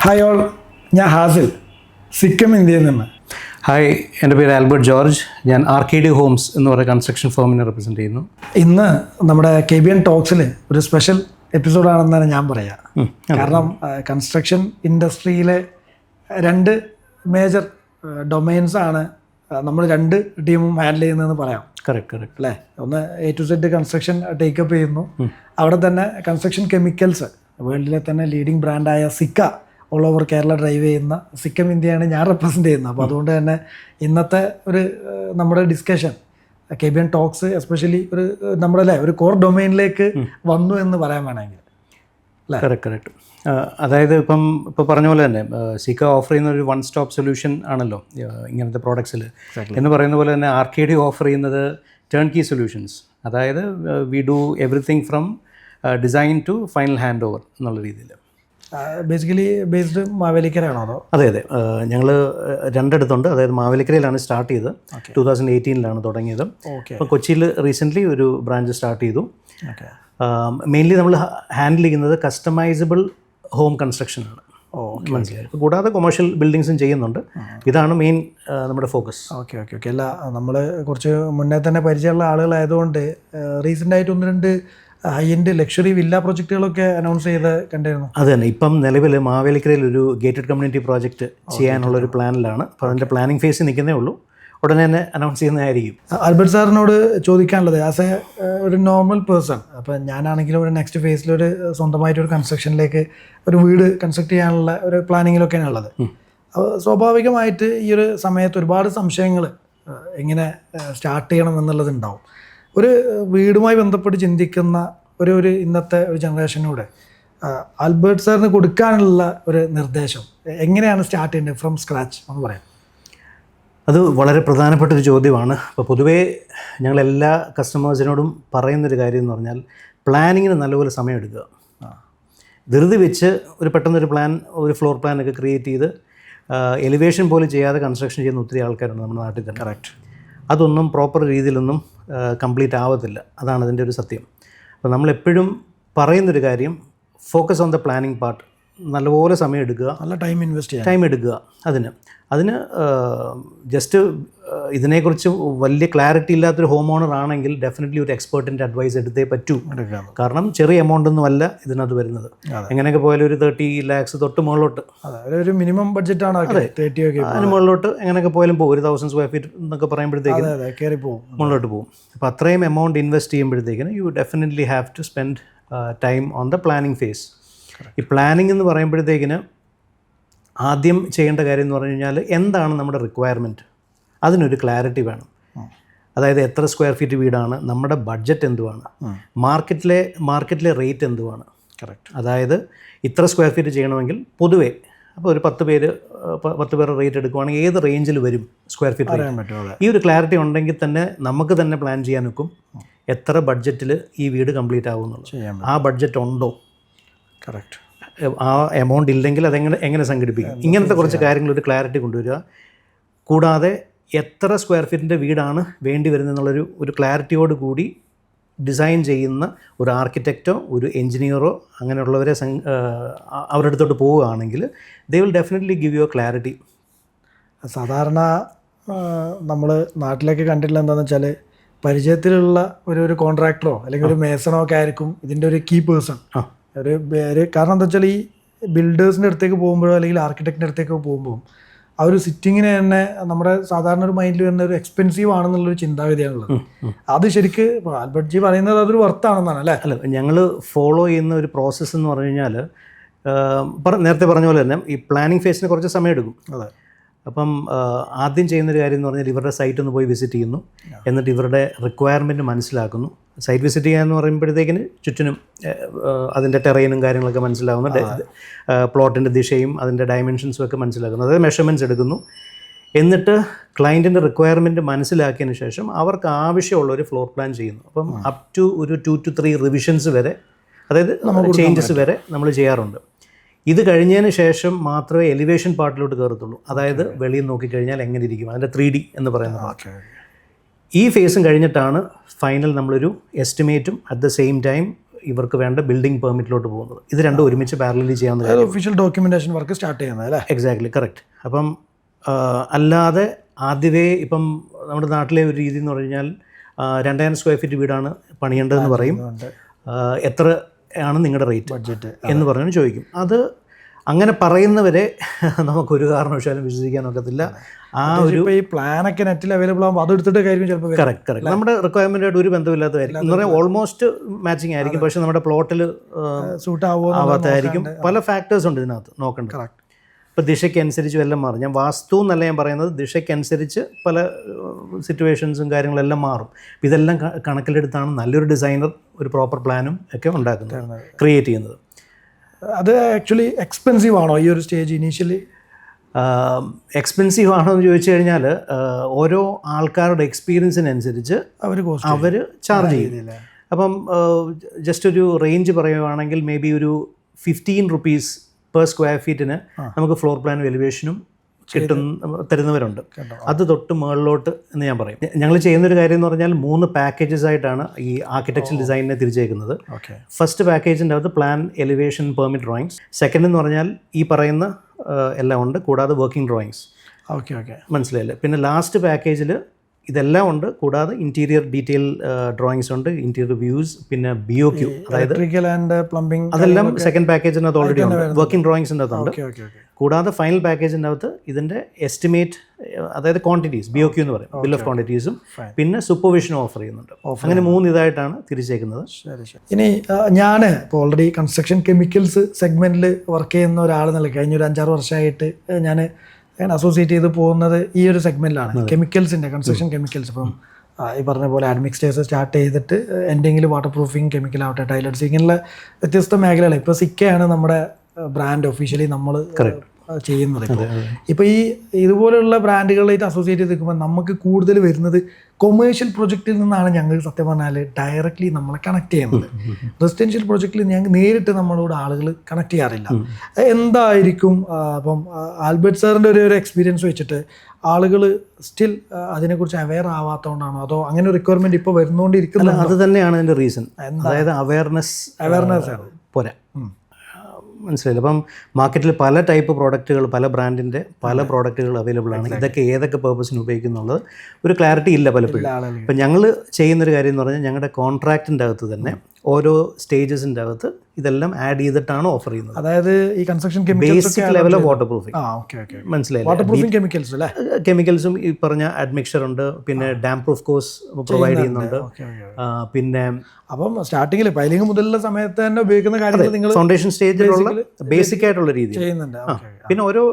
Hi all, ഞാൻ hassle, Sikkim ഇന്ത്യയിൽ നിന്ന്. ഹായ്, എൻ്റെ പേര് ആൽബർട്ട് ജോർജ്. ഞാൻ ആർക്കേഡി ഹോംസ് എന്ന് പറയുന്ന കൺസ്ട്രക്ഷൻ ഫേമിനെ റെപ്രസെൻറ്റ് ചെയ്യുന്നു. ഇന്ന് നമ്മുടെ KBN ടോക്സിൽ ഒരു സ്പെഷ്യൽ എപ്പിസോഡാണെന്നാണ് ഞാൻ പറയാം. കാരണം കൺസ്ട്രക്ഷൻ ഇൻഡസ്ട്രിയിലെ രണ്ട് മേജർ ഡൊമൈൻസാണ് നമ്മൾ രണ്ട് ടീമും ഹാൻഡിൽ ചെയ്യുന്നതെന്ന് പറയാം. കറക്റ്റ് അല്ലേ? ഒന്ന് A to Z construction take up ചെയ്യുന്നു. അവിടെ തന്നെ കൺസ്ട്രക്ഷൻ കെമിക്കൽസ് വേൾഡിലെ തന്നെ ലീഡിങ് ബ്രാൻഡായ Sika all over Kerala drive ചെയ്യുന്ന സിക്കിം ഇന്ത്യയാണ് ഞാൻ റെപ്രസെൻ്റ് ചെയ്യുന്നത്. അപ്പോൾ അതുകൊണ്ട് തന്നെ ഇന്നത്തെ ഒരു നമ്മുടെ ഡിസ്കഷൻ KBN ടോക്സ് എസ്പെഷ്യലി ഒരു നമ്മുടെ ഒരു കോർ ഡൊമൈനിലേക്ക് വന്നു എന്ന് പറയാൻ വേണമെങ്കിൽ. കറക്റ്റ്. അതായത് ഇപ്പോൾ പറഞ്ഞ പോലെ തന്നെ സിക്ക ഓഫർ ചെയ്യുന്ന ഒരു വൺ സ്റ്റോപ്പ് സൊല്യൂഷൻ ആണല്ലോ ഇങ്ങനത്തെ പ്രോഡക്ട്സിൽ. എന്ന് പറയുന്ന പോലെ തന്നെ ആർക്കേഡി ഓഫർ ചെയ്യുന്നത് ടേൺ കീ സൊല്യൂഷൻസ്. അതായത് we do everything from design to final hand over എന്നുള്ള രീതിയിൽ. ബേസിക്കലി ബേസ്ഡ് മാവേലിക്കരയാണോ അതോ? അതെ, ഞങ്ങൾ രണ്ടിടത്തുണ്ട്. അതായത് മാവേലിക്കരയിലാണ് സ്റ്റാർട്ട് ചെയ്തത്. 2018 തുടങ്ങിയത്. അപ്പോൾ കൊച്ചിയിൽ റീസെൻ്റ്ലി ഒരു ബ്രാഞ്ച് സ്റ്റാർട്ട് ചെയ്തു. മെയിൻലി നമ്മൾ ഹാൻഡിൽ ചെയ്യുന്നത് കസ്റ്റമൈസബിൾ ഹോം കൺസ്ട്രക്ഷനാണ്. മനസ്സിലായി. കൂടാതെ കൊമേഴ്ഷ്യൽ ബിൽഡിങ്സും ചെയ്യുന്നുണ്ട്. ഇതാണ് മെയിൻ നമ്മുടെ ഫോക്കസ്. ഓക്കെ. അല്ല, നമ്മൾ കുറച്ച് മുന്നേ തന്നെ പരിചയമുള്ള ആളുകളായതുകൊണ്ട് റീസെൻ്റായിട്ട് ഒന്ന് രണ്ട് ഹൈ എൻഡ് ലക്ഷറി വില്ല പ്രൊജക്റ്റുകളൊക്കെ അനൗൺസ് ചെയ്ത് കണ്ടിരുന്നു. അത് തന്നെ. ഇപ്പം നിലവിൽ മാവേലിക്കരയിൽ ഒരു ഗേറ്റഡ് കമ്മ്യൂണിറ്റി പ്രോജക്റ്റ് ചെയ്യാനുള്ളൊരു പ്ലാനിലാണ്. അപ്പോൾ അതിൻ്റെ പ്ലാനിങ് ഫേസിൽ നിൽക്കുന്നേ ഉള്ളൂ. ഉടനെ തന്നെ അനൗൺസ് ചെയ്യുന്നതായിരിക്കും. ആൽബർട്ട് സാറിനോട് ചോദിക്കാനുള്ളത്, ആസ് എ ഒരു നോർമൽ പേഴ്സൺ, അപ്പോൾ ഞാനാണെങ്കിലും ഒരു നെക്സ്റ്റ് ഫേസിലൊരു സ്വന്തമായിട്ടൊരു കൺസ്ട്രക്ഷനിലേക്ക് ഒരു വീട് കൺസ്ട്രക്ട് ചെയ്യാനുള്ള ഒരു പ്ലാനിങ്ങിലൊക്കെയാണ് ഉള്ളത്. അപ്പോൾ സ്വാഭാവികമായിട്ട് ഈ ഒരു സമയത്ത് ഒരുപാട് സംശയങ്ങൾ എങ്ങനെ സ്റ്റാർട്ട് ചെയ്യണം എന്നുള്ളതുണ്ടാവും. ഒരു വീടുമായി ബന്ധപ്പെട്ട് ചിന്തിക്കുന്ന ഒരു ഇന്നത്തെ ഒരു ജനറേഷനോട് ആൽബർട്ട് സാറിന് കൊടുക്കാനുള്ള ഒരു നിർദ്ദേശം, എങ്ങനെയാണ് സ്റ്റാർട്ട് ചെയ്യേണ്ടത് ഫ്രം സ്ക്രാച്ച് എന്ന് പറയാം? അത് വളരെ പ്രധാനപ്പെട്ടൊരു ചോദ്യമാണ്. അപ്പോൾ പൊതുവേ ഞങ്ങളെല്ലാ കസ്റ്റമേഴ്സിനോടും പറയുന്നൊരു കാര്യം എന്ന് പറഞ്ഞാൽ പ്ലാനിങ്ങിന് നല്ലപോലെ സമയമെടുക്കുക. ധൃതി വെച്ച് പെട്ടെന്നൊരു ഒരു ഫ്ലോർ പ്ലാനൊക്കെ ക്രിയേറ്റ് ചെയ്ത് എലിവേഷൻ പോലും ചെയ്യാതെ കൺസ്ട്രക്ഷൻ ചെയ്യുന്ന ഒത്തിരി ആൾക്കാരുണ്ട് നമ്മുടെ നാട്ടിൽ തന്നെ. കറക്റ്റ്. അതൊന്നും പ്രോപ്പർ രീതിയിലൊന്നും കംപ്ലീറ്റ് ആവത്തില്ല. അതാണ് അതിൻ്റെ ഒരു സത്യം. അപ്പോൾ നമ്മളെപ്പോഴും പറയുന്നൊരു കാര്യം, focus on the planning part. നല്ലപോലെ സമയം എടുക്കുക, നല്ല ടൈം എടുക്കുക. അതിന് ജസ്റ്റ് ഇതിനെക്കുറിച്ച് വലിയ ക്ലാരിറ്റി ഇല്ലാത്തൊരു ഹോം ഓണർ ആണെങ്കിൽ ഡെഫിനറ്റ്ലി ഒരു എക്സ്പേർട്ടിൻ്റെ അഡ്വൈസ് എടുത്തേ പറ്റൂ. കാരണം ചെറിയ എമൗണ്ടൊന്നും അല്ല ഇതിനകത്ത് വരുന്നത്. എങ്ങനെയൊക്കെ പോയാലും ഒരു 30 lakhs തൊട്ട് മുകളിലോട്ട്, ഒരു മിനിമം ബഡ്ജറ്റാണ്. അതിന് മുകളിലോട്ട് എങ്ങനെയൊക്കെ പോയാലും പോകും. 1000 square feet എന്നൊക്കെ പറയുമ്പോഴത്തേക്കും മുകളിലോട്ട് പോകും. അപ്പോൾ അത്രയും എമൗണ്ട് ഇൻവെസ്റ്റ് ചെയ്യുമ്പോഴത്തേക്കിന് you definitely have to spend time on the planning phase. ഈ പ്ലാനിങ് എന്ന് പറയുമ്പോഴത്തേക്കിന് ആദ്യം ചെയ്യേണ്ട കാര്യം എന്ന് പറഞ്ഞു കഴിഞ്ഞാൽ എന്താണ് നമ്മുടെ റിക്വയർമെൻറ്റ്, അതിനൊരു ക്ലാരിറ്റി വേണം. അതായത് എത്ര സ്ക്വയർ ഫീറ്റ് വീടാണ്, നമ്മുടെ ബഡ്ജറ്റ് എന്തുവാണ്, മാർക്കറ്റിലെ റേറ്റ് എന്തുവാണ്. കറക്റ്റ്. അതായത് ഇത്ര സ്ക്വയർ ഫീറ്റ് ചെയ്യണമെങ്കിൽ പൊതുവേ അപ്പോൾ ഒരു 10 പേര് റേറ്റ് എടുക്കുവാണെങ്കിൽ ഏത് റേഞ്ചിൽ വരും സ്ക്വയർ ഫീറ്റ്. ഈ ഒരു ക്ലാരിറ്റി ഉണ്ടെങ്കിൽ തന്നെ നമുക്ക് തന്നെ പ്ലാൻ ചെയ്യാൻ ഒക്കും എത്ര ബഡ്ജറ്റിൽ ഈ വീട് കംപ്ലീറ്റ് ആകുമെന്നുള്ളത്. ആ ബഡ്ജറ്റ് ഉണ്ടോ? കറക്റ്റ്. ആ എമൗണ്ട് ഇല്ലെങ്കിൽ എങ്ങനെ സംഘടിപ്പിക്കും? ഇങ്ങനത്തെ കുറച്ച് കാര്യങ്ങളൊരു ക്ലാരിറ്റി കൊണ്ടുവരിക. കൂടാതെ എത്ര സ്ക്വയർ ഫീറ്റിൻ്റെ വീടാണ് വേണ്ടി വരുന്നതെന്നുള്ളൊരു ക്ലാരിറ്റിയോട് കൂടി ഡിസൈൻ ചെയ്യുന്ന ഒരു ആർക്കിടെക്റ്റോ ഒരു എൻജിനീയറോ അങ്ങനെയുള്ളവരെ അവരുടെ അടുത്തോട്ട് പോവുകയാണെങ്കിൽ they will definitely give you A clarity. സാധാരണ നമ്മൾ നാട്ടിലേക്ക് കണ്ടിട്ടുള്ള എന്താണെന്ന് വെച്ചാൽ, പരിചയത്തിലുള്ള ഒരു കോൺട്രാക്ടറോ അല്ലെങ്കിൽ ഒരു മേസണോ ഒക്കെ ആയിരിക്കും ഇതിൻ്റെ ഒരു കീ പേഴ്സൺ. കാരണം എന്താ വെച്ചാൽ, ഈ ബിൽഡേഴ്സിൻ്റെ അടുത്തേക്ക് പോകുമ്പോഴോ അല്ലെങ്കിൽ ആർക്കിടെക്റ്റിൻ്റെ അടുത്തേക്ക് പോകുമ്പോൾ ആ ഒരു സിറ്റിങ്ങിന് തന്നെ നമ്മുടെ സാധാരണ ഒരു മൈൻഡിൽ വരുന്ന ഒരു എക്സ്പെൻസീവ് ആണെന്നുള്ളൊരു ചിന്താഗതിയാണുള്ളത്. അത് ശരിക്ക് ആൽബർട്ട് ജി പറയുന്നത് അതൊരു വർത്താണെന്നാണ് അല്ലേ? അല്ല, ഞങ്ങൾ ഫോളോ ചെയ്യുന്ന ഒരു പ്രോസസ്സ് എന്ന് പറഞ്ഞു കഴിഞ്ഞാൽ നേരത്തെ പറഞ്ഞ പോലെ തന്നെ ഈ പ്ലാനിങ് ഫേസിന് കുറച്ച് സമയം എടുക്കും. അതെ. അപ്പം ആദ്യം ചെയ്യുന്നൊരു കാര്യം എന്ന് പറഞ്ഞാൽ ഇവരുടെ സൈറ്റ് ഒന്ന് പോയി വിസിറ്റ് ചെയ്യുന്നു. എന്നിട്ട് ഇവരുടെ റിക്വയർമെൻറ്റ് മനസ്സിലാക്കുന്നു. സൈറ്റ് വിസിറ്റ് ചെയ്യുക എന്ന് പറയുമ്പോഴത്തേക്കിന് ചുറ്റിനും അതിൻ്റെ ടെറൈനും കാര്യങ്ങളൊക്കെ മനസ്സിലാകുന്നു. പ്ലോട്ടിൻ്റെ ദിശയും അതിൻ്റെ ഡയമെൻഷൻസും ഒക്കെ മനസ്സിലാക്കുന്നു. അതായത് മെഷർമെൻറ്റ്സ് എടുക്കുന്നു. എന്നിട്ട് ക്ലയൻറ്റിൻ്റെ റിക്വയർമെൻറ്റ് മനസ്സിലാക്കിയതിന് ശേഷം അവർക്ക് ആവശ്യമുള്ള ഒരു ഫ്ലോർ പ്ലാൻ ചെയ്യുന്നു. അപ്പം അപ് ടു ഒരു 2 to 3 റിവിഷൻസ് വരെ, അതായത് ചേഞ്ചസ് വരെ നമ്മൾ ചെയ്യാറുണ്ട്. ഇത് കഴിഞ്ഞതിന് ശേഷം മാത്രമേ എലിവേഷൻ പാർട്ടിലോട്ട് കയറത്തുള്ളൂ. അതായത് വെളിയിൽ നോക്കിക്കഴിഞ്ഞാൽ എങ്ങനെ ഇരിക്കും, അതിൻ്റെ 3D എന്ന് പറയുന്ന പാർട്ട്. ഈ ഫേസും കഴിഞ്ഞിട്ടാണ് ഫൈനൽ നമ്മളൊരു എസ്റ്റിമേറ്റും അറ്റ് ദ സെയിം ടൈം ഇവർക്ക് വേണ്ട ബിൽഡിംഗ് പെർമിറ്റിലോട്ട് പോകുന്നത്. ഇത് രണ്ടും ഒരുമിച്ച് പാരലലി ചെയ്യാവുന്ന കാര്യം. ഒഫീഷ്യൽ ഡോക്യുമെന്റേഷൻ വർക്ക് സ്റ്റാർട്ട് ചെയ്യുന്നത് അല്ലേ? Exactly correct. അപ്പം അല്ലാതെ ആദ്യമേ ഇപ്പം നമ്മുടെ നാട്ടിലെ ഒരു രീതി എന്ന് പറഞ്ഞു കഴിഞ്ഞാൽ 2000 സ്ക്വയർ ഫീറ്റ് വീടാണ് പണിയേണ്ടതെന്ന് പറയും. എത്രയാണ് നിങ്ങളുടെ റേറ്റ് ബഡ്ജറ്റ് എന്ന് പറഞ്ഞു ചോദിക്കും. അത് അങ്ങനെ പറയുന്നവരെ നമുക്കൊരു കാരണവശാലും വിശ്വസിക്കാൻ ഒക്കത്തില്ല. ആ ഒരു ഈ പ്ലാനൊക്കെ നെറ്റിൽ അവൈലബിൾ ആകുമ്പോൾ അതെടുത്തിട്ടായിരിക്കും ചിലപ്പോൾ കറക്റ്റ് നമ്മുടെ റിക്വയർമെൻറ്റായിട്ട് ഒരു ബന്ധമില്ലാത്തതായിരിക്കും എന്ന് പറഞ്ഞാൽ ഓൾമോസ്റ്റ് മാച്ചിങ് ആയിരിക്കും. പക്ഷേ നമ്മുടെ പ്ലോട്ടിൽ സൂട്ട് ആവാത്തതായിരിക്കും. പല ഫാക്ടേഴ്സ് ഉണ്ട് ഇതിനകത്ത് നോക്കേണ്ടത്. ഇപ്പോൾ ദിശയ്ക്കനുസരിച്ചും എല്ലാം മാറും. ഞാൻ വാസ്തു എന്നല്ല ഞാൻ പറയുന്നത്, ദിശയ്ക്കനുസരിച്ച് പല സിറ്റുവേഷൻസും കാര്യങ്ങളെല്ലാം മാറും. ഇതെല്ലാം കണക്കിലെടുത്താണ് നല്ലൊരു ഡിസൈനർ ഒരു പ്രോപ്പർ പ്ലാനും ഒക്കെ ഉണ്ടാക്കുന്നത്, ക്രിയേറ്റ് ചെയ്യുന്നത്. അത് ആക്ച്വലി എക്സ്പെൻസീവ് ആണോ ഈ ഒരു സ്റ്റേജ് ഇനീഷ്യലി? എക്സ്പെൻസീവ് ആണോ എന്ന് ചോദിച്ചു കഴിഞ്ഞാൽ ഓരോ ആൾക്കാരുടെ എക്സ്പീരിയൻസിനനുസരിച്ച് അവർ ചാർജ് ചെയ്യും. അപ്പം ജസ്റ്റ് ഒരു റേഞ്ച് പറയുകയാണെങ്കിൽ മേ ബി ഒരു 15 rupees പെർ സ്ക്വയർ ഫീറ്റിന് നമുക്ക് ഫ്ലോർ പ്ലാനും എലിവേഷനും തരുന്നവരുണ്ട്. അത് തൊട്ട് മുകളിലോട്ട് എന്ന് ഞാൻ പറയും. ഞങ്ങൾ ചെയ്യുന്നൊരു കാര്യം എന്ന് പറഞ്ഞാൽ 3 പാക്കേജസ് ആയിട്ടാണ് ഈ ആർക്കിടെക്ചർ ഡിസൈനിനെ തിരിച്ചേക്കുന്നത്. ഫസ്റ്റ് പാക്കേജിൻ്റെ അകത്ത് plan, elevation, permit drawings. Second എന്ന് പറഞ്ഞാൽ ഈ പറയുന്ന എല്ലാം ഉണ്ട്, കൂടാതെ വർക്കിംഗ് ഡ്രോയിങ്സ്. മനസ്സിലായില്ലേ? പിന്നെ ലാസ്റ്റ് പാക്കേജിൽ ഇതെല്ലാം ഉണ്ട്, കൂടാതെ ഇൻറ്റീരിയർ ഡീറ്റെയിൽ ഡ്രോയിങ്സ് ഉണ്ട്, ഇൻറ്റീരിയർ വ്യൂസ്, പിന്നെ BOQ, അതായത് പ്ലംബിംഗ്, അതെല്ലാം സെക്കൻഡ് പാക്കേജിനകത്ത് ഓൾറെഡി ഉണ്ട്. വർക്കിംഗ് ഡ്രോയിങ്സിൻ്റെ അകത്തുണ്ട്. കൂടാതെ ഫൈനൽ പാക്കേജിൻ്റെ അകത്ത് ഇതിൻ്റെ എസ്റ്റിമേറ്റ്, അതായത് ക്വാണ്ടിറ്റീസ്, BOQ എന്ന് പറയും, ബിൽ ഓഫ് ക്വാണ്ടിറ്റീസും പിന്നെ സൂപ്പർവിഷനും ഓഫർ ചെയ്യുന്നുണ്ട്. അങ്ങനെ 3 ഇതായിട്ടാണ് തിരിച്ചേക്കുന്നത്. ഇനി ഞാൻ ഇപ്പോൾ ഓൾറെഡി കൺസ്ട്രക്ഷൻ കെമിക്കൽസ് സെഗ്മെൻറ്റിൽ വർക്ക് ചെയ്യുന്ന ഒരാൾ എന്നുള്ള കഴിഞ്ഞ ഒരു 5-6 വർഷമായിട്ട് ഞാൻ അസോസിയേറ്റ് ചെയ്ത് പോകുന്നത് ഈ ഒരു സെഗ്മെൻറ്റിലാണ്, കെമിക്കൽസിൻ്റെ, കൺസ്ട്രക്ഷൻ കെമിക്കൽസ്. ഇപ്പം ഈ പറഞ്ഞ പോലെ അഡ്മിക്സ്റ്റേഴ്സ് സ്റ്റാർട്ട് ചെയ്തിട്ട് എന്തെങ്കിലും വാട്ടർ പ്രൂഫിങ് കെമിക്കലാവട്ടെ, ടൈലറ്റ്സ്, ഇങ്ങനെയുള്ള വ്യത്യസ്ത മേഖലകൾ. ഇപ്പോൾ സിക്കയാണ് നമ്മുടെ ബ്രാൻഡ് ഒഫീഷ്യലി നമ്മൾ ചെയ്യുന്നത്. ഇപ്പോൾ ഈ ഇതുപോലെയുള്ള ബ്രാൻഡുകളായിട്ട് അസോസിയേറ്റ് ചെയ്ത് നിൽക്കുമ്പോൾ നമുക്ക് കൂടുതൽ വരുന്നത് കൊമേഴ്ഷ്യൽ പ്രൊജക്റ്റിൽ നിന്നാണ്. ഞങ്ങൾ സത്യം പറഞ്ഞാൽ ഡയറക്റ്റ്ലി നമ്മളെ കണക്ട് ചെയ്യുന്നത്. റെസിഡൻഷ്യൽ പ്രൊജക്റ്റിൽ ഞങ്ങൾ നേരിട്ട് നമ്മളോട് ആളുകൾ കണക്ട് ചെയ്യാറില്ല. എന്തായിരിക്കും അപ്പം ആൽബർട്ട് സാറിൻ്റെ ഒരു എക്സ്പീരിയൻസ് വെച്ചിട്ട് ആളുകൾ സ്റ്റിൽ അതിനെക്കുറിച്ച് അവെയർ ആവാത്തതുകൊണ്ടാണോ, അതോ അങ്ങനെ ഒരു റിക്വയർമെൻറ്റ് ഇപ്പോൾ വരുന്നുകൊണ്ടിരിക്കുന്നത്? അത് തന്നെയാണ് അതിൻ്റെ റീസൺ. അതായത് അവയർനെസ് പോരാ. മനസ്സിലായില്ല. അപ്പം മാർക്കറ്റിൽ പല ടൈപ്പ് പ്രോഡക്റ്റുകൾ, പല ബ്രാൻഡിൻ്റെ പല പ്രോഡക്റ്റുകൾ അവൈലബിൾ ആണ്. ഇതൊക്കെ ഏതൊക്കെ പേർപ്പസിന് ഉപയോഗിക്കുന്നുള്ളത് ഒരു ക്ലാരിറ്റി ഇല്ല പലപ്പോഴും. ഇപ്പം ഞങ്ങൾ ചെയ്യുന്നൊരു കാര്യം എന്ന് പറഞ്ഞാൽ ഞങ്ങളുടെ കോൺട്രാക്റ്റിൻ്റെ അകത്ത് തന്നെ ഓരോ സ്റ്റേജസിൻ്റെ അകത്ത് ഇതെല്ലാം ആഡ് ചെയ്തിട്ടാണ് ഓഫർ ചെയ്യുന്നത്. അതായത് ഈ construction basic level of water proofing. മനസ്സിലായില്ല. കെമിക്കൽസും ഈ പറഞ്ഞ അഡ്മിക്സർ ഉണ്ട്, പിന്നെ ഡാം പ്രൂഫ് കോഴ്സ് പ്രൊവൈഡ് ചെയ്യുന്നുണ്ട്. പിന്നെ അപ്പം സ്റ്റാർട്ടിങ്ങിൽ പൈലിംഗ് മുതലുള്ള സമയത്ത് തന്നെ ഉപയോഗിക്കുന്ന കാര്യങ്ങൾ നിങ്ങൾ ഫൗണ്ടേഷൻ സ്റ്റേജിലുള്ള ബേസിക് ആയിട്ടുള്ള രീതി ചെയ്യുന്നുണ്ട്. പിന്നെ ഓരോ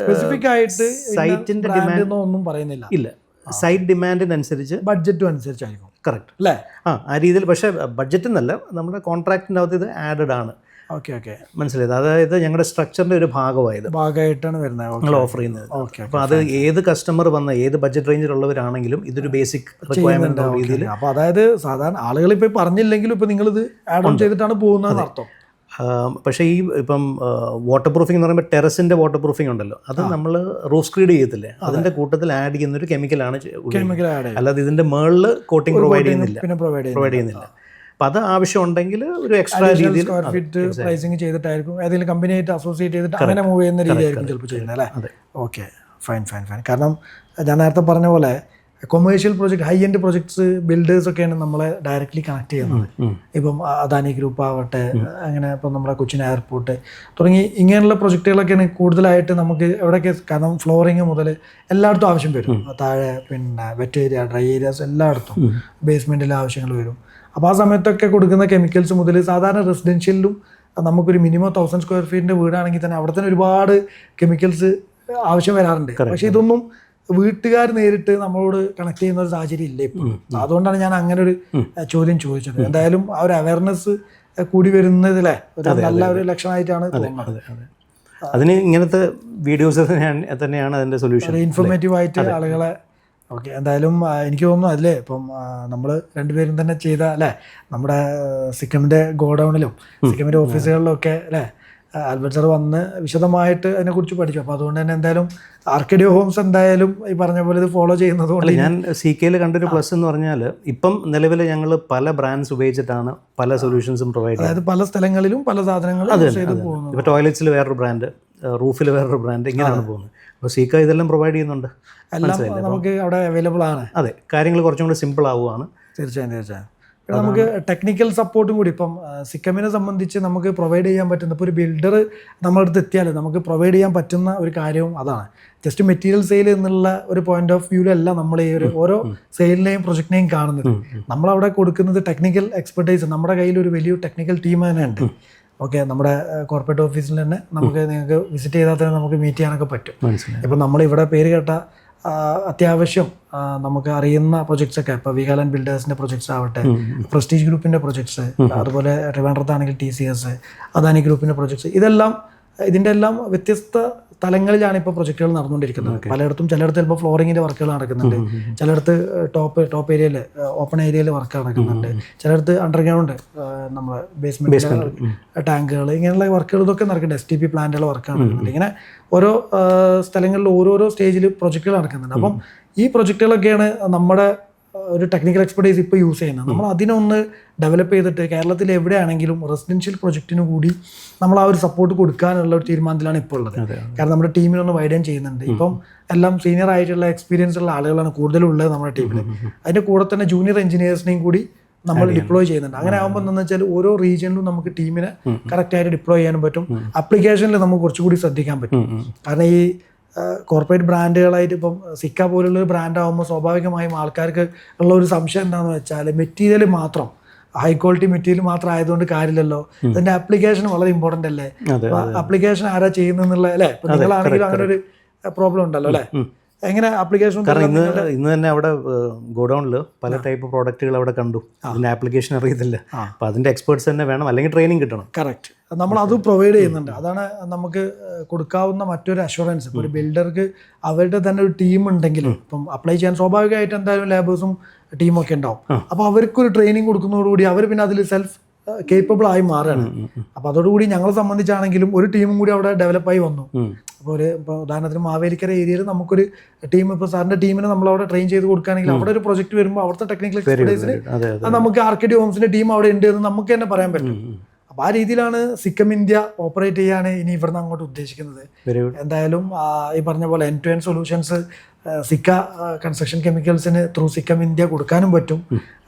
സ്പെസിഫിക് ആയിട്ട് സൈറ്റിന്റെ ഡിമാൻഡ് ഒന്നും പറയുന്നില്ല. ഇല്ല, സൈറ്റ് ഡിമാൻഡിനനുസരിച്ച് ബഡ്ജറ്റും അനുസരിച്ചായിരിക്കും. കറക്റ്റ് അല്ലേ? ആ രീതിയിൽ. പക്ഷേ ബഡ്ജറ്റ് എന്നല്ല, നമ്മുടെ കോൺട്രാക്റ്റിൻ്റെ അകത്ത് ഇത് ആഡഡ് ആണ്. മനസ്സിലായത്? അതായത് ഞങ്ങളുടെ സ്ട്രക്ചറിൻ്റെ ഒരു ഭാഗമായിട്ടാണ് വരുന്നത് ഞങ്ങൾ ഓഫർ ചെയ്യുന്നത്. അപ്പോൾ അത് ഏത് കസ്റ്റമർ വന്ന ഏത് ബഡ്ജറ്റ് റേഞ്ചിലുള്ളവരാണെങ്കിലും ഇതൊരു ബേസിക് റിക്വയർമെന്റ് രീതിയിൽ. അപ്പോൾ അതായത് സാധാരണ ആളുകൾ ഇപ്പോൾ പറഞ്ഞില്ലെങ്കിലും ഇപ്പോൾ നിങ്ങളിത് ആഡ് ഓൺ ചെയ്തിട്ടാണ് പോകുന്നത് അർത്ഥം. പക്ഷേ ഈ ഇപ്പം വാട്ടർ പ്രൂഫിംഗ് എന്ന് പറയുമ്പോൾ ടെറസിൻ്റെ വാട്ടർ പ്രൂഫിംഗ് ഉണ്ടല്ലോ, അത് നമ്മൾ റൂഫ് സ്ക്രീഡ് ചെയ്യത്തില്ലേ, അതിൻ്റെ കൂട്ടത്തിൽ ആഡ് ചെയ്യുന്ന ഒരു കെമിക്കലാണ്. അല്ലാതെ ഇതിൻ്റെ മേളിൽ കോട്ടിംഗ് പ്രൊവൈഡ് ചെയ്യുന്നില്ല. അപ്പം അത് ആവശ്യമുണ്ടെങ്കിൽ ഒരു എക്സ്ട്രാ രീതിയിൽ സ്ക്വയർ ഫീറ്റ് പ്രൈസിങ് ചെയ്തിട്ടായിരിക്കും ഏതെങ്കിലും കമ്പനിയായിട്ട് അസോസിയേറ്റ് ചെയ്തിട്ട് അങ്ങനെ മൂവ് ചെയ്യുന്ന രീതിയായിരിക്കും ചിലപ്പോൾ ചെയ്യുന്നത് അല്ലേ? Okay, fine. കാരണം ഞാൻ നേരത്തെ പറഞ്ഞ പോലെ commercial project, high end projects, ബിൽഡേഴ്സൊക്കെയാണ് നമ്മളെ ഡയറക്റ്റ്ലി കണക്ട് ചെയ്യുന്നത്. ഇപ്പം അദാനി ഗ്രൂപ്പ് ആവട്ടെ, അങ്ങനെ ഇപ്പം നമ്മുടെ കൊച്ചിൻ എയർപോർട്ട് തുടങ്ങി ഇങ്ങനെയുള്ള പ്രൊജക്റ്റുകളൊക്കെയാണ് കൂടുതലായിട്ട് നമുക്ക് എവിടെയൊക്കെ. കാരണം ഫ്ലോറിങ് മുതൽ എല്ലായിടത്തും ആവശ്യം വരും. താഴെ പിന്നെ വെറ്റ് ഏരിയ, ഡ്രൈ ഏരിയാസ് എല്ലായിടത്തും ബേസ്മെൻറ്റിലെ ആവശ്യങ്ങൾ വരും. അപ്പോൾ ആ സമയത്തൊക്കെ കൊടുക്കുന്ന കെമിക്കൽസ് മുതൽ സാധാരണ റെസിഡൻഷ്യലിലും നമുക്കൊരു മിനിമം 1000 സ്ക്വയർ ഫീറ്റിൻ്റെ വീടാണെങ്കിൽ തന്നെ അവിടെ തന്നെ ഒരുപാട് കെമിക്കൽസ് ആവശ്യം വരാറുണ്ട്. പക്ഷേ ഇതൊന്നും വീട്ടുകാർ നേരിട്ട് നമ്മളോട് കണക്ട് ചെയ്യുന്ന ഒരു സാഹചര്യം ഇല്ല ഇപ്പോൾ. അതുകൊണ്ടാണ് ഞാൻ അങ്ങനെ ഒരു ചോദ്യം ചോദിച്ചത്. എന്തായാലും ആ ഒരു അവയർനെസ് കൂടി വരുന്നതിലെ ഒരു നല്ല ഒരു ലക്ഷണമായിട്ടാണ് തോന്നുന്നത്. അതിന് ഇങ്ങനത്തെ വീഡിയോസ് തന്നെയാണ് അതിൻ്റെ സൊല്യൂഷൻ. ഇൻഫോർമേറ്റീവ് ആയിട്ട് ആളുകളെ. ഓക്കെ, എന്തായാലും എനിക്ക് തോന്നുന്നു അതില്ലേ ഇപ്പം നമ്മൾ രണ്ടുപേരും തന്നെ ചെയ്ത അല്ലേ, നമ്മുടെ സിക്കിമിൻ്റെ ഗോഡൗണിലും സിക്കിമിൻ്റെ ഓഫീസുകളിലും ഒക്കെ അല്ലേ ആൽബർട്ട് സാർ വന്ന് വിശദമായിട്ട് അതിനെക്കുറിച്ച് പഠിച്ചു. അപ്പോൾ അതുകൊണ്ട് തന്നെ എന്തായാലും ആർക്കേഡിയോ ഹോംസ് എന്തായാലും ഈ പറഞ്ഞ പോലെ ഇത് ഫോളോ ചെയ്യുന്നത് കൊണ്ട് ഞാൻ CKയിൽ കണ്ടൊരു പ്ലസ് എന്ന് പറഞ്ഞാൽ ഇപ്പം നിലവിൽ ഞങ്ങൾ പല ബ്രാൻഡ്സ് ഉപയോഗിച്ചിട്ടാണ് പല സൊല്യൂഷൻസും പ്രൊവൈഡ് ചെയ്യുന്നത്. അതായത് പല സ്ഥലങ്ങളിലും പല സാധനങ്ങളും യൂസ് ചെയ്ത് പോകുന്നത്. ഇപ്പോൾ ടോയ്ലറ്റ്സിൽ വേറൊരു ബ്രാൻഡ്, റൂഫിൽ വേറൊരു ബ്രാൻഡ്, ഇങ്ങനെയാണ് പോകുന്നത്. അപ്പോൾ CK ഇതെല്ലാം പ്രൊവൈഡ് ചെയ്യുന്നുണ്ട്. എല്ലാം നമുക്ക് അവിടെ അവൈലബിൾ ആണ്. അതെ, കാര്യങ്ങൾ കുറച്ചും കൂടി സിമ്പിൾ ആവുകയാണ്. തീർച്ചയായും. പിന്നെ നമുക്ക് ടെക്നിക്കൽ സപ്പോർട്ടും കൂടി ഇപ്പം സിക്കമിനെ സംബന്ധിച്ച് നമുക്ക് പ്രൊവൈഡ് ചെയ്യാൻ പറ്റുന്ന, ഇപ്പോൾ ഒരു ബിൽഡർ നമ്മുടെ അടുത്ത് എത്തിയാൽ നമുക്ക് പ്രൊവൈഡ് ചെയ്യാൻ പറ്റുന്ന ഒരു കാര്യവും അതാണ്. ജസ്റ്റ് മെറ്റീരിയൽ സെയിൽ എന്നുള്ള ഒരു പോയിന്റ് ഓഫ് വ്യൂവിലല്ല നമ്മൾ ഈ ഒരു ഓരോ സെയിലിനെയും പ്രൊജക്റ്റിനെയും കാണുന്നത്. നമ്മളവിടെ കൊടുക്കുന്നത് ടെക്നിക്കൽ എക്സ്പെർട്ടൈസ്. നമ്മുടെ കയ്യിൽ ഒരു വലിയ ടെക്നിക്കൽ ടീം തന്നെ ഉണ്ട്. ഓക്കെ, നമ്മുടെ കോർപ്പറേറ്റ് ഓഫീസിൽ തന്നെ നിങ്ങൾക്ക് വിസിറ്റ് ചെയ്താൽ തന്നെ നമുക്ക് മീറ്റ് ചെയ്യാനൊക്കെ പറ്റും. ഇപ്പം നമ്മളിവിടെ പേര് കേട്ട അത്യാവശ്യം നമുക്ക് അറിയുന്ന പ്രൊജക്ട്സൊക്കെ, ഇപ്പോൾ വികാലൻ ബിൽഡേഴ്സിൻ്റെ പ്രൊജക്ട്സ് ആവട്ടെ, പ്രസ്റ്റീജ് ഗ്രൂപ്പിൻ്റെ പ്രൊജക്ട്സ്, അതുപോലെ ട്രിവാൻഡ്രത്താണെങ്കിൽ TCS, അദാനി ഗ്രൂപ്പിൻ്റെ പ്രൊജക്ട്സ്, ഇതിൻ്റെ എല്ലാം വ്യത്യസ്ത തലങ്ങളിലാണ് ഇപ്പോൾ പ്രൊജക്റ്റുകൾ നടന്നുകൊണ്ടിരിക്കുന്നത്. പലയിടത്തും, ചിലയിടത്ത് ചിലപ്പോൾ ഫ്ലോറിങ്ങിൻ്റെ വർക്കുകൾ നടക്കുന്നുണ്ട്, ചിലയിടത്ത് ടോപ്പ് ഏരിയയിൽ ഓപ്പൺ ഏരിയയിൽ വർക്ക് നടക്കുന്നുണ്ട്, ചിലയിടത്ത് അണ്ടർഗ്രൗണ്ട് നമ്മൾ ബേസ്മെൻറ്റ് ടാങ്കുകൾ, ഇങ്ങനെയുള്ള വർക്കുകൾ ഇതൊക്കെ നടക്കുന്നുണ്ട്. STP പ്ലാന്റുകൾ വർക്ക് നടക്കുന്നുണ്ട്. ഇങ്ങനെ ഓരോ സ്ഥലങ്ങളിൽ ഓരോരോ സ്റ്റേജിൽ പ്രൊജക്റ്റുകൾ നടക്കുന്നുണ്ട്. അപ്പം ഈ പ്രൊജക്റ്റുകളൊക്കെയാണ് നമ്മുടെ ഒരു ടെക്നിക്കൽ എക്സ്പെർട്ടൈസ് ഇപ്പോൾ യൂസ് ചെയ്യുന്നത്. നമ്മൾ അതിനൊന്ന് ഡെവലപ്പ് ചെയ്തിട്ട് കേരളത്തിൽ എവിടെയാണെങ്കിലും റെസിഡൻഷ്യൽ പ്രൊജക്റ്റിന് കൂടി നമ്മൾ ആ ഒരു സപ്പോർട്ട് കൊടുക്കാനുള്ള ഒരു തീരുമാനത്തിലാണ് ഇപ്പോൾ ഉള്ളത്. കാരണം നമ്മുടെ ടീമിനൊന്ന് വൈഡൻ ചെയ്യുന്നുണ്ട്. ഇപ്പം എല്ലാം സീനിയർ ആയിട്ടുള്ള എക്സ്പീരിയൻസ് ഉള്ള ആളുകളാണ് കൂടുതലും ഉള്ളത് നമ്മുടെ ടീമിൽ. അതിൻ്റെ കൂടെ തന്നെ ജൂനിയർ എഞ്ചിനീയേഴ്സിനെയും കൂടി നമ്മൾ ഡിപ്ലോയ് ചെയ്യുന്നുണ്ട്. അങ്ങനെ ആകുമ്പോൾ എന്താണെന്ന് വെച്ചാൽ ഓരോ റീജിയനിലും നമുക്ക് ടീമിനെ കറക്റ്റായിട്ട് ഡിപ്ലോയ് ചെയ്യാനും പറ്റും. ആപ്ലിക്കേഷനിൽ നമുക്ക് കുറച്ചുകൂടി ശ്രദ്ധിക്കാൻ പറ്റും. കാരണം ഈ കോർപ്പറേറ്റ് ബ്രാൻഡുകളായിട്ട് ഇപ്പം സിക്ക പോലുള്ളൊരു ബ്രാൻഡാകുമ്പോൾ സ്വാഭാവികമായും ആൾക്കാർക്ക് ഉള്ള ഒരു സംശയം എന്താണെന്ന് വെച്ചാൽ മെറ്റീരിയൽ മാത്രം, ഹൈ ക്വാളിറ്റി മെറ്റീരിയൽ മാത്രം ആയതുകൊണ്ട് കാര്യമില്ലല്ലോ, അതിൻ്റെ ആപ്ലിക്കേഷൻ വളരെ ഇമ്പോർട്ടൻ്റ് അല്ലേ, ആപ്ലിക്കേഷൻ ആരാ ചെയ്യുന്നതെന്നുള്ള അല്ലേ. ഇപ്പം നിങ്ങളാണെങ്കിലും അങ്ങനെ ഒരു പ്രോബ്ലം ഉണ്ടല്ലോ അല്ലേ, എങ്ങനെ ആപ്ലിക്കേഷൻ? കാരണം ഇന്ന് തന്നെ അവിടെ ഗോഡൗണിൽ പല ടൈപ്പ് പ്രോഡക്റ്റുകൾ അവിടെ കണ്ടു. അതിൻ്റെ ആപ്ലിക്കേഷൻ അറിയത്തില്ല. അപ്പോൾ അതിൻ്റെ എക്സ്പേർട്സ് തന്നെ വേണം, അല്ലെങ്കിൽ ട്രെയിനിങ് കിട്ടണം. കറക്റ്റ്, നമ്മൾ അത് പ്രൊവൈഡ് ചെയ്യുന്നുണ്ട്. അതാണ് നമുക്ക് കൊടുക്കാവുന്ന മറ്റൊരു അഷുറൻസ്. ഇപ്പോൾ ഒരു ബിൽഡർക്ക് അവരുടെ തന്നെ ഒരു ടീം ഉണ്ടെങ്കിൽ ഇപ്പം അപ്ലൈ ചെയ്യാൻ സ്വാഭാവികമായിട്ട് എന്തായാലും ലേബേഴ്സും ടീമൊക്കെ ഉണ്ടാവും. അപ്പോൾ അവർക്കൊരു ട്രെയിനിങ് കൊടുക്കുന്നതോടുകൂടി അവർ പിന്നെ അതിൽ സെൽഫ് കേപ്പബിൾ ആയി മാറുകയാണ്. അപ്പോൾ അതോടുകൂടി ഞങ്ങളെ സംബന്ധിച്ചാണെങ്കിലും ഒരു ടീമും കൂടി അവിടെ ഡെവലപ്പായി വന്നു. അപ്പോൾ ഇപ്പോൾ ഉദാഹരണത്തിന് മാവേലിക്കര ഏരിയയിൽ നമുക്കൊരു ടീം, ഇപ്പോൾ സാറിൻ്റെ ടീമിനെ നമ്മളവിടെ ട്രെയിൻ ചെയ്ത് കൊടുക്കുകയാണെങ്കിൽ അവിടെ ഒരു പ്രൊജക്ട് വരുമ്പോൾ അവിടുത്തെ ടെക്നിക്കൽ എക്സ്പെർട്ടൈസിന് നമുക്ക് ആർക്കേഡിയോ ഹോംസിൻ്റെ ടീം അവിടെ ഉണ്ട് എന്ന് നമുക്ക് തന്നെ പറയാൻ പറ്റും. അപ്പോൾ ആ രീതിയിലാണ് സിക്കം ഇന്ത്യ ഓപ്പറേറ്റ് ചെയ്യാൻ ഇനി ഇവിടുന്ന് അങ്ങോട്ട് ഉദ്ദേശിക്കുന്നത്. എന്തായാലും ഈ പറഞ്ഞ പോലെ end to end solutions Sika construction കെമിക്കൽസിന് ത്രൂ സിക്കം ഇന്ത്യ കൊടുക്കാനും പറ്റും.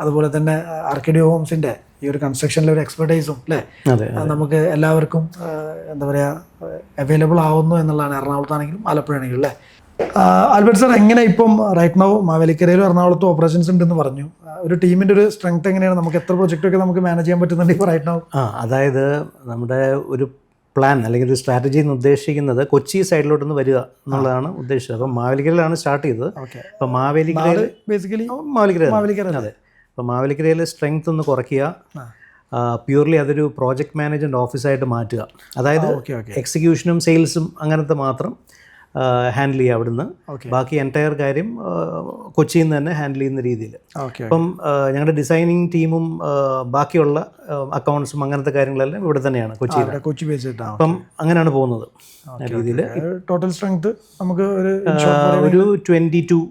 അതുപോലെ തന്നെ ആർക്കേഡിയോ ഹോംസിൻ്റെ ഈ ഒരു കൺസ്ട്രക്ഷനിലെ ഒരു എക്സ്പെർട്ടൈസും അല്ലേ നമുക്ക് എല്ലാവർക്കും എന്താ പറയുക അവൈലബിൾ ആവുന്നു എന്നുള്ളതാണ്. എറണാകുളത്താണെങ്കിലും ആലപ്പുഴയാണെങ്കിലും അല്ലേ. ആൽബർട്ട് സാർ, എങ്ങനെ ഇപ്പം റൈറ്റ് നൗ മാവേലിക്കരയിലും എറണാകുളത്തും ഓപ്പറേഷൻസ് ഉണ്ടെന്ന് പറഞ്ഞു. ഒരു ടീമിൻ്റെ ഒരു സ്ട്രെങ്ത് എങ്ങനെയാണ്, നമുക്ക് എത്ര പ്രൊജക്റ്റൊക്കെ നമുക്ക് മാനേജ് ചെയ്യാൻ പറ്റുന്നുണ്ട് ഇപ്പോൾ റൈറ്റ് നൗ? അതായത് നമ്മുടെ ഒരു പ്ലാൻ അല്ലെങ്കിൽ ഒരു സ്ട്രാറ്റജി എന്ന് ഉദ്ദേശിക്കുന്നത് കൊച്ചി സൈഡിലോട്ടൊന്ന് വരിക എന്നുള്ളതാണ് ഉദ്ദേശിച്ചത്. അപ്പം മാവേലിക്കരയിലാണ് സ്റ്റാർട്ട് ചെയ്തത്. അപ്പം മാവേലിക്കരയിൽ ബേസിക്കലി മാവേലിക്കര അതെ. അപ്പോൾ മാവേലിക്കരയിൽ സ്ട്രെങ്ത് ഒന്ന് കുറയ്ക്കുക, പ്യൂർലി അതൊരു പ്രോജക്റ്റ് മാനേജ്മെൻറ്റ് ഓഫീസായിട്ട് മാറ്റുക. അതായത് എക്സിക്യൂഷനും സെയിൽസും അങ്ങനത്തെ മാത്രം ഹാൻഡിൽ ചെയ്യുക അവിടുന്ന്. ബാക്കി എൻറ്റയർ കാര്യം കൊച്ചിയിൽ നിന്ന് തന്നെ ഹാൻഡിൽ ചെയ്യുന്ന രീതിയിൽ. അപ്പം ഞങ്ങളുടെ ഡിസൈനിങ് ടീമും ബാക്കിയുള്ള അക്കൗണ്ട്സും അങ്ങനത്തെ കാര്യങ്ങളെല്ലാം ഇവിടെ തന്നെയാണ് കൊച്ചി ബേസ്ഡ്. അപ്പം അങ്ങനെയാണ് പോകുന്നത് രീതിയിൽ. ടോട്ടൽ സ്ട്രെങ്ത് നമുക്ക് ഒരു 22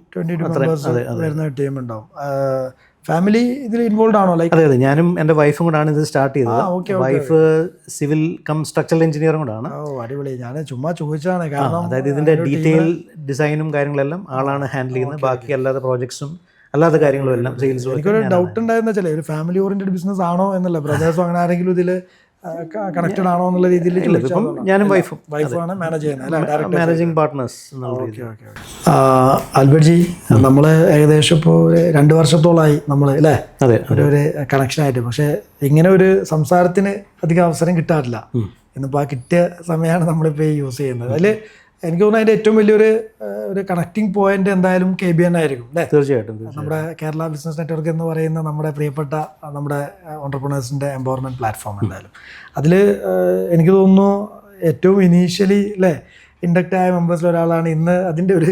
വരുന്ന ടീം ഉണ്ടാവും. ഫാമിലി ഇതിൽ ഇൻവോൾവ് ആണോ? ലൈക്ക് അതെ, ഞാനും എൻ്റെ വൈഫും കൂടാണ് ഇത് സ്റ്റാർട്ട് ചെയ്തത്. വൈഫ് സിവിൽ കം സ്ട്രക്ചറൽ എഞ്ചിനീയറും കൂടാണ്. അടിപൊളി. ഞാൻ ചുമ്മാ ചോദിച്ചാണ്, കാരണം അതായത് ഇതിൻ്റെ ഡീറ്റെയിൽ ഡിസൈനും കാര്യങ്ങളെല്ലാം ആളാണ് ഹാൻഡിൽ ചെയ്യുന്നത്. ബാക്കി അല്ലാതെ പ്രോജക്ട്സും അല്ലാത്ത കാര്യങ്ങളും എല്ലാം സെയിൽസും. എനിക്കൊരു ഡൗട്ട് ഉണ്ടായിരുന്ന വെച്ചാൽ ഒരു ഫാമിലി ഓറിയന്റഡ് ബിസിനസ് ആണോ എന്നല്ല, ബ്രദേഴ്സും അങ്ങനെ ആരെങ്കിലും ഇതിൽ കണക്റ്റഡ് ആണോ എന്നുള്ള രീതിയിൽ ഞാനും വൈഫാണ് മാനേജിംഗ് പാർട്ട്നേഴ്സ്. ആൽബർട്ട് ജി, നമ്മൾ ഏകദേശം ഇപ്പോൾ 2 വർഷത്തോളമായി നമ്മൾ അല്ലേ ഒരു കണക്ഷനായിട്ട്. പക്ഷേ ഇങ്ങനെ ഒരു സംസാരത്തിന് അധികം അവസരം കിട്ടാറില്ല. ഇന്നിപ്പോൾ ആ കിട്ടിയ സമയമാണ് നമ്മളിപ്പോൾ യൂസ് ചെയ്യുന്നത്. അതിൽ എനിക്ക് തോന്നുന്നു അതിൻ്റെ ഏറ്റവും വലിയൊരു കണക്റ്റിംഗ് പോയിന്റ് എന്തായാലും KBN ആയിരിക്കും അല്ലേ? തീർച്ചയായിട്ടും. നമ്മുടെ കേരള ബിസിനസ് നെറ്റ്വർക്ക് എന്ന് പറയുന്ന നമ്മുടെ പ്രിയപ്പെട്ട നമ്മുടെ ഓൺടർപ്രണേഴ്സിൻ്റെ എംപവർമെൻറ്റ് പ്ലാറ്റ്ഫോം. എന്തായാലും അതിൽ എനിക്ക് തോന്നുന്നു ഏറ്റവും ഇനീഷ്യലി അല്ലേ ഇൻഡക്റ്റ് ആയ മെമ്പേഴ്സിൽ ഒരാളാണ്. ഇന്ന് അതിൻ്റെ ഒരു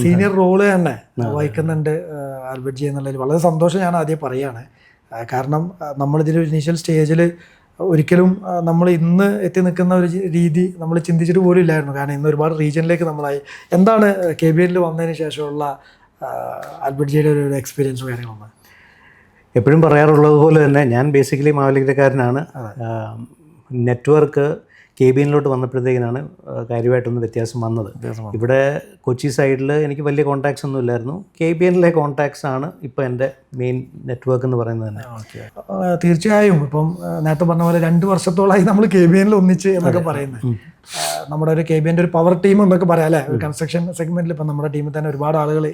സീനിയർ റോള് തന്നെ വഹിക്കുന്നുണ്ട് ആൽബർട്ട് ജി എന്നുള്ളതിൽ വളരെ സന്തോഷം ഞാൻ ആദ്യം പറയുകയാണ്. കാരണം നമ്മളിതിൽ ഇനീഷ്യൽ സ്റ്റേജിൽ ഒരിക്കലും നമ്മൾ ഇന്ന് എത്തി നിൽക്കുന്ന ഒരു രീതി നമ്മൾ ചിന്തിച്ചിട്ട് പോലും ഇല്ലായിരുന്നു. കാരണം ഇന്ന് ഒരുപാട് റീജിയനിലേക്ക് നമ്മളായി. എന്താണ് KBNൽ വന്നതിന് ശേഷമുള്ള ആൽബർട്ട് ജിയുടെ ഒരു എക്സ്പീരിയൻസും കാര്യങ്ങളൊന്നും? എപ്പോഴും പറയാറുള്ളത് പോലെ തന്നെ ഞാൻ ബേസിക്കലി മാവേലിക്കരക്കാരനാണ്. നെറ്റ്വർക്ക് KBNലോട്ട് വന്നപ്പോഴത്തേക്കിനാണ് കാര്യമായിട്ടൊന്ന് വ്യത്യാസം വന്നത്. ഇവിടെ കൊച്ചി സൈഡിൽ എനിക്ക് വലിയ കോൺടാക്ട്സ് ഒന്നും ഇല്ലായിരുന്നു. KBNലെ കോൺടാക്ട്സ് ആണ് ഇപ്പോൾ എൻ്റെ മെയിൻ നെറ്റ്വർക്ക് എന്ന് പറയുന്നത് തന്നെ. തീർച്ചയായും ഇപ്പം നേരത്തെ പറഞ്ഞ പോലെ 2 വർഷത്തോളമായി നമ്മൾ KBNൽ ഒന്നിച്ച് എന്നൊക്കെ പറയുന്നത്. നമ്മുടെ ഒരു KBNൻ്റെ ഒരു പവർ ടീം എന്നൊക്കെ പറയാം അല്ലേ? ഒരു കൺസ്ട്രക്ഷൻ സെഗ്മെന്റിൽ ഇപ്പം നമ്മുടെ ടീമിൽ തന്നെ ഒരുപാട് ആളുകൾ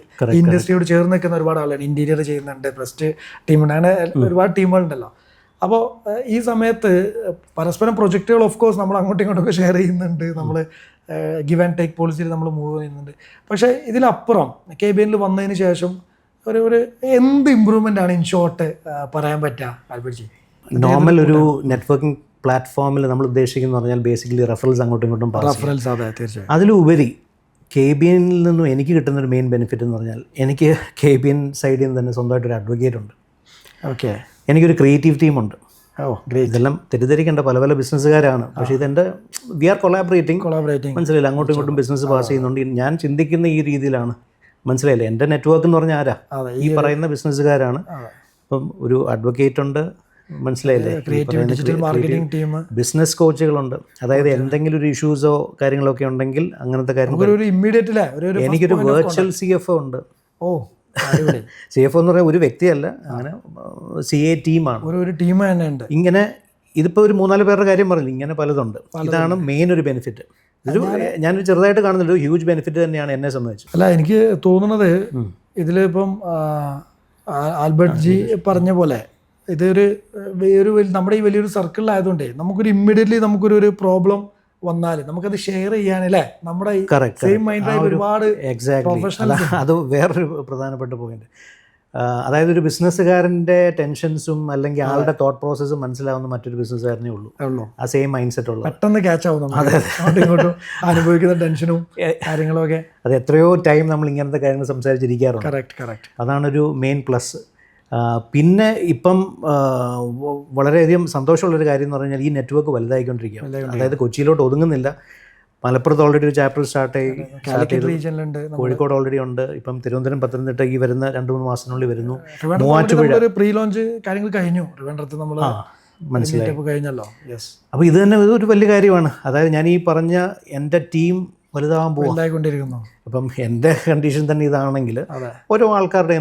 ഇൻഡസ്ട്രിയോട് ചേർന്ന് നിൽക്കുന്ന ഒരുപാട് ആളുകൾ ഇന്റീരിയർ ചെയ്യുന്നുണ്ട്, പ്രസ്റ്റ് ടീമുണ്ട്, അങ്ങനെ ഒരുപാട് ടീമുകളുണ്ടല്ലോ. അപ്പോൾ ഈ സമയത്ത് പരസ്പരം പ്രൊജക്റ്റുകൾ ഓഫ് കോഴ്സ് നമ്മൾ അങ്ങോട്ടും ഇങ്ങോട്ടൊക്കെ ഷെയർ ചെയ്യുന്നുണ്ട്, നമ്മൾ ഗിവ് ആൻഡ് ടേക്ക് പോളിസിയിൽ നമ്മൾ മൂവ് ചെയ്യുന്നുണ്ട്. പക്ഷേ ഇതിലപ്പുറം KBNൽ വന്നതിന് ശേഷം ഒരു എന്ത് ഇമ്പ്രൂവ്മെൻ്റ് ആണ് ഇൻ ഷോർട്ട് പറയാൻ പറ്റുക ആൽബർട്ട് ജി? നോർമൽ ഒരു നെറ്റ്വർക്കിംഗ് പ്ലാറ്റ്ഫോമിൽ നമ്മൾ ഉദ്ദേശിക്കുന്നത് പറഞ്ഞാൽ ബേസിക്കലി റെഫറൽസ് അങ്ങോട്ടും ഇങ്ങോട്ടും റെഫറൻസ്. അതെ, തീർച്ചയായും. അതിലുപരി KBNൽ നിന്നും എനിക്ക് കിട്ടുന്നൊരു മെയിൻ ബെനിഫിറ്റ് എന്ന് പറഞ്ഞാൽ എനിക്ക് KBN സൈഡിൽ നിന്ന് തന്നെ സ്വന്തമായിട്ടൊരു അഡ്വക്കേറ്റ് ഉണ്ട്. ഓക്കെ. എനിക്കൊരു ക്രിയേറ്റീവ് ടീമുണ്ട്. ഗ്രേറ്റ്. ഇതെല്ലാം തെറ്റിദ്ധരിക്കേണ്ട പല പല ബിസിനസ്സുകാരാണ്. പക്ഷേ ഇതെൻ്റെ വി ആർ കൊളാബറേറ്റിംഗ്. മനസ്സിലായില്ല, അങ്ങോട്ടും ഇങ്ങോട്ടും ബിസിനസ് പാസ് ചെയ്യുന്നുണ്ട്. ഞാൻ ചിന്തിക്കുന്ന ഈ രീതിയിലാണ്. മനസ്സിലായില്ലേ? എൻ്റെ നെറ്റ്വർക്ക് എന്ന് പറഞ്ഞാൽ ആരാ? ഈ പറയുന്ന ബിസിനസ്സുകാരാണ്. അപ്പം ഒരു അഡ്വക്കേറ്റ് ഉണ്ട്, മനസ്സിലായില്ലേ? ഡിജിറ്റൽ മാർക്കറ്റിംഗ് ടീം, ബിസിനസ് കോച്ചുകളുണ്ട്. അതായത് എന്തെങ്കിലും ഒരു ഇഷ്യൂസോ കാര്യങ്ങളൊക്കെ ഉണ്ടെങ്കിൽ അങ്ങനത്തെ കാര്യങ്ങൾ എനിക്കൊരു വെർച്വൽ CFO ഉണ്ട്. CFO എന്ന് പറഞ്ഞാൽ ഒരു വ്യക്തിയല്ല, അങ്ങനെ CA ടീമാണ്, ഒരു ടീം തന്നെ ഉണ്ട്. ഇങ്ങനെ ഇതിപ്പോൾ ഒരു 3-4 പേരുടെ കാര്യം പറഞ്ഞില്ല, ഇങ്ങനെ പലതുണ്ട്. ഇതാണ് മെയിൻ ഒരു ബെനിഫിറ്റ്. ഞാനൊരു ചെറുതായിട്ട് കാണുന്നില്ല, ഒരു ഹ്യൂജ് ബെനിഫിറ്റ് തന്നെയാണ് എന്നെ സംബന്ധിച്ച്. അല്ല, എനിക്ക് തോന്നുന്നത് ഇതിലിപ്പം ആൽബർട്ട് ജി പറഞ്ഞ പോലെ ഇതൊരു നമ്മുടെ ഈ വലിയൊരു സർക്കിളിലായതുകൊണ്ടേ നമുക്കൊരു ഇമ്മീഡിയറ്റ്ലി നമുക്കൊരു പ്രോബ്ലം വന്നാൽ നമുക്കത് ഷെയർ ചെയ്യാനല്ലേ നമ്മുടെ സെയിം മൈൻഡായിട്ട് ഒരുപാട് പ്രൊഫഷണൽസ്. അത് വേറൊരു പ്രധാനപ്പെട്ട പോയിന്റ്. അതായത് ഒരു ബിസിനസ്സുകാരൻ്റെ ടെൻഷൻസും അല്ലെങ്കിൽ ആളുടെ തോട്ട് പ്രോസസ്സും മനസ്സിലാവുന്ന മറ്റൊരു ബിസിനസ്സുകാരനെ ഉള്ളൂ. ആ സെയിം മൈൻഡ് സെറ്റ് ഉള്ള പെട്ടെന്ന് ക്യാച്ച് ആവും അങ്ങോട്ടും ഇങ്ങോട്ടും അനുഭവിക്കുന്ന ടെൻഷനും കാര്യങ്ങളും ഒക്കെ. അത് എത്രയോ ടൈം നമ്മൾ ഇങ്ങനത്തെ കാര്യങ്ങൾ സംസാരിച്ചിരിക്കാറുണ്ട്. കറക്റ്റ്. അതാണൊരു മെയിൻ പ്ലസ്. പിന്നെ ഇപ്പം വളരെയധികം സന്തോഷമുള്ളൊരു കാര്യം എന്ന് പറഞ്ഞാൽ ഈ നെറ്റ്വർക്ക് വലുതായിക്കൊണ്ടിരിക്കുക. അതായത് കൊച്ചിയിലോട്ട് ഒതുങ്ങുന്നില്ല. മലപ്പുറത്ത് ഓൾറെഡി ഒരു ചാപ്റ്റർ സ്റ്റാർട്ട് റീജിയനിലുണ്ട്, കോഴിക്കോട് ഓൾറെഡി ഉണ്ട്, ഇപ്പം തിരുവനന്തപുരം, പത്തനംതിട്ട ഈ വരുന്ന 2-3 മാസത്തിനുള്ളിൽ വരുന്നു. പ്രീ ലോഞ്ച് കാര്യങ്ങൾ കഴിഞ്ഞു. നമ്മൾ മനസ്സിലായി കഴിഞ്ഞല്ലോ. അപ്പോൾ ഇത് തന്നെ ഒരു വലിയ കാര്യമാണ്. അതായത് ഞാൻ ഈ പറഞ്ഞ എൻ്റെ ടീം വലുതാവാൻ പോകുന്നു. അപ്പം എൻ്റെ കണ്ടീഷൻ തന്നെ ഇതാണെങ്കിൽ ഓരോ ആൾക്കാരുടെ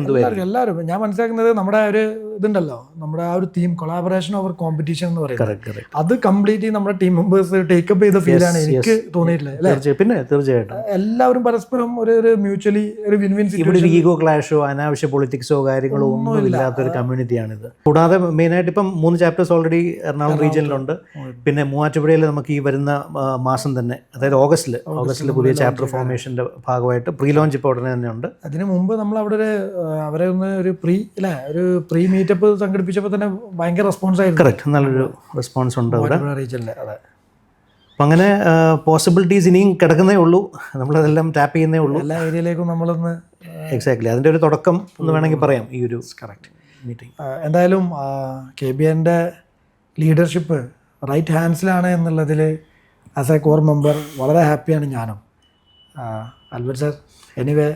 എല്ലാവരും ഞാൻ മനസ്സിലാക്കുന്നത് നമ്മുടെ ഒരു ഇതുണ്ടല്ലോ, നമ്മുടെ ആ ഒരു ടീം കൊളാബറേഷൻ ഓവർ കോമ്പറ്റീഷൻ എന്ന് പറയുന്നത്, അത് കംപ്ലീറ്റ്ലി നമ്മുടെ ടീം മെമ്പേഴ്സ് ടേക്കപ്പ് ചെയ്ത ഫീലാണ് എനിക്ക് തോന്നിയിട്ടില്ല. പിന്നെ തീർച്ചയായിട്ടും എല്ലാവരും പരസ്പരം ഒരു മ്യൂച്വലി ഒരു വിൻ വിൻ. ഇവിടെ ഒരു ഈഗോ ക്ലാഷോ അനാവശ്യ പൊളിറ്റിക്സോ കാര്യങ്ങളോ ഒന്നും ഇല്ലാത്തൊരു കമ്മ്യൂണിറ്റിയാണിത്. കൂടാതെ മെയിനായിട്ട് ഇപ്പം 3 ചാപ്റ്റേഴ്സ് ഓൾറെഡി എറണാകുളം റീജിയനിലുണ്ട്. പിന്നെ മൂവാറ്റുപുഴയിൽ നമുക്ക് ഈ വരുന്ന മാസം തന്നെ, അതായത് ഓഗസ്റ്റിൽ പുതിയ ചാപ്റ്റർ ഫോർമേഷൻ്റെ ഭാഗമായിട്ട് പ്രീ ലോഞ്ച് ഇപ്പോൾ ഉടനെ തന്നെ ഉണ്ട്. അതിന് മുമ്പ് നമ്മൾ അവിടെ അവരെ ഒരു പ്രീ മീറ്റപ്പ് സംഘടിപ്പിച്ചപ്പോൾ തന്നെ ഭയങ്കര റെസ്പോൺസ് ആയിരുന്നു. കറക്റ്റ്, നല്ലൊരു റെസ്പോൺസ് ഉണ്ട് അവിടെ റീജിയനിൽ. അതെ. അപ്പം അങ്ങനെ പോസിബിലിറ്റീസ് ഇനിയും കിടക്കുന്നേ ഉള്ളൂ. നമ്മളതെല്ലാം ടാപ്പ് ചെയ്യുന്നേ ഉള്ളൂ. എല്ലാ ഏരിയയിലേക്കും നമ്മളൊന്ന് എക്സാക്ട്ലി അതിൻ്റെ ഒരു തുടക്കം എന്ന് വേണമെങ്കിൽ പറയാം ഈ ഒരു മീറ്റിംഗ്. എന്തായാലും KBNൻ്റെ ലീഡർഷിപ്പ് റൈറ്റ് ഹാൻഡ്സിലാണ് എന്നുള്ളതിൽ ആസ് എ കോർ മെമ്പർ വളരെ ഹാപ്പിയാണ് ഞാനും. Albert sir, anyway,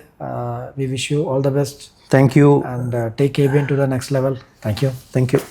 we wish you all the best. Thank you. And take KBN to the next level. Thank you.